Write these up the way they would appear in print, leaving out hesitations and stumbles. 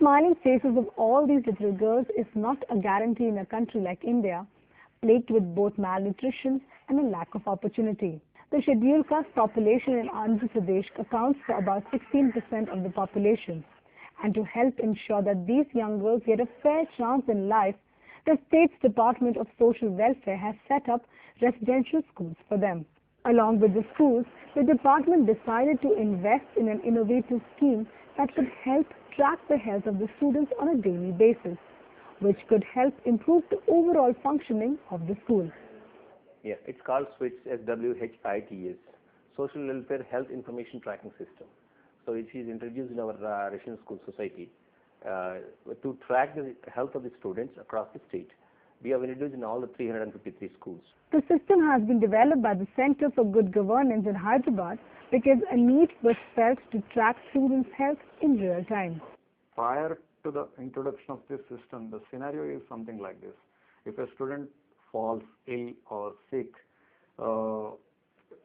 smiling faces of all these little girls is not a guarantee in a country like India, plagued with both malnutrition and a lack of opportunity. The scheduled caste population in Andhra Pradesh accounts for about 16% of the population. And to help ensure that these young girls get a fair chance in life, the state's Department of Social Welfare has set up residential schools for them. Along with the schools, the department decided to invest in an innovative scheme that could help track the health of the students on a daily basis, which could help improve the overall functioning of the school. Yeah, it's called Swhit, SWHITS, Social Welfare Health Information Tracking System. So it is introduced in our Russian school society to track the health of the students across the state. We have introduced in all the 353 schools. The system has been developed by the Center for Good Governance in Hyderabad because a need was felt to track students' health in real time. Prior to the introduction of this system, the scenario is something like this. If a student falls ill or sick,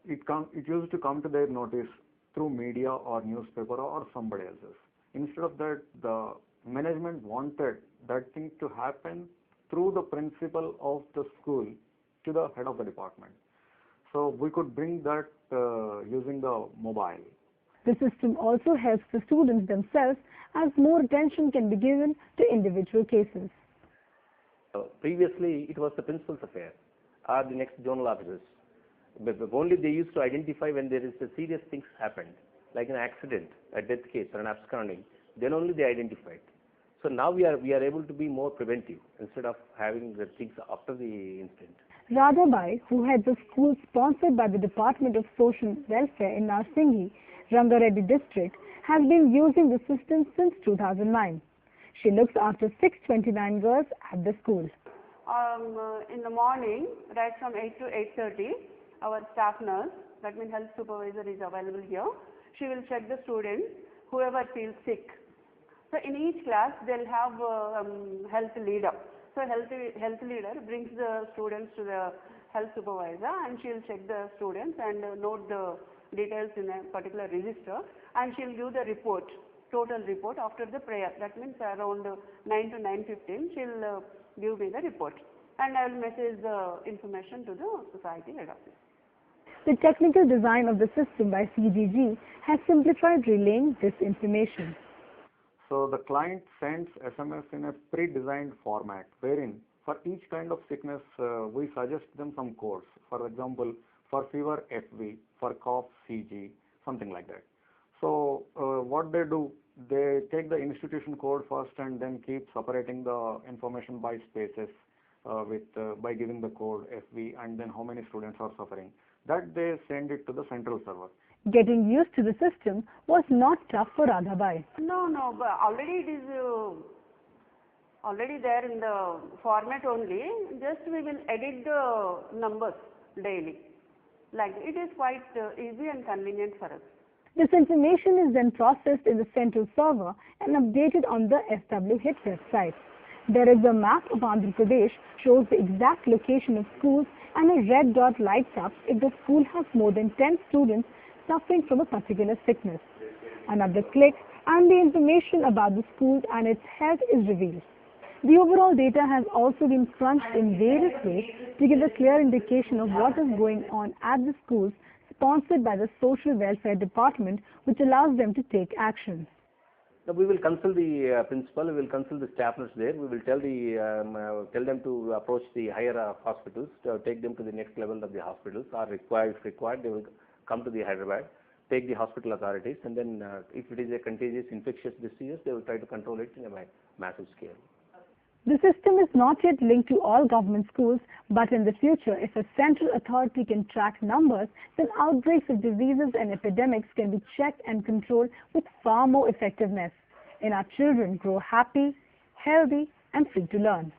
it used to come to their notice through media or newspaper or somebody else's. Instead of that, the management wanted that thing to happen through the principal of the school to the head of the department. So we could bring that using the mobile. The system also helps the students themselves as more attention can be given to individual cases. Previously, it was the principal's affair or the next zonal officers. But only they used to identify when there is a serious things happened, like an accident, a death case or an absconding. Then only they identified. So now we are able to be more preventive instead of having the things after the incident. Radhabai, who heads a school sponsored by the Department of Social Welfare in Narsingi, Rangareddy district, has been using the system since 2009. She looks after 629 girls at the school. In the morning, right from 8 to 8:30, our staff nurse, that means health supervisor, is available here. She will check the students, whoever feels sick. So in each class, they'll have health leader. So health leader brings the students to the health supervisor, and she'll check the students and note the details in a particular register, and she'll give the report, total report after the prayer. That means around 9 to 9:15, she'll give me the report, and I will message the information to the society head office. The technical design of the system by CGG has simplified relaying this information. So the client sends SMS in a pre-designed format, wherein for each kind of sickness, we suggest them some codes. For example, for fever, FV, for cough, CG, something like that. So what they do, they take the institution code first and then keep separating the information by spaces by giving the code FV and then how many students are suffering. That they send it to the central server. Getting used to the system was not tough for Radhabai. No, but already it is already there in the format only. Just we will edit the numbers daily. Like it is quite easy and convenient for us. This information is then processed in the central server and updated on the SWHIT website. There is a map of Andhra Pradesh, shows the exact location of schools, and a red dot lights up if the school has more than 10 students suffering from a particular sickness. Another click and the information about the school and its health is revealed. The overall data has also been crunched in various ways to give a clear indication of what is going on at the schools sponsored by the Social Welfare Department, which allows them to take action. Now we will consult the principal, we will consult the staff nurse there, we will tell them to approach the higher hospitals, to take them to the next level of the hospitals, or if required, they will come to the Hyderabad, take the hospital authorities, and then if it is a contagious infectious disease, they will try to control it in a massive scale. The system is not yet linked to all government schools, but in the future, if a central authority can track numbers, then outbreaks of diseases and epidemics can be checked and controlled with far more effectiveness. And our children grow happy, healthy, and free to learn.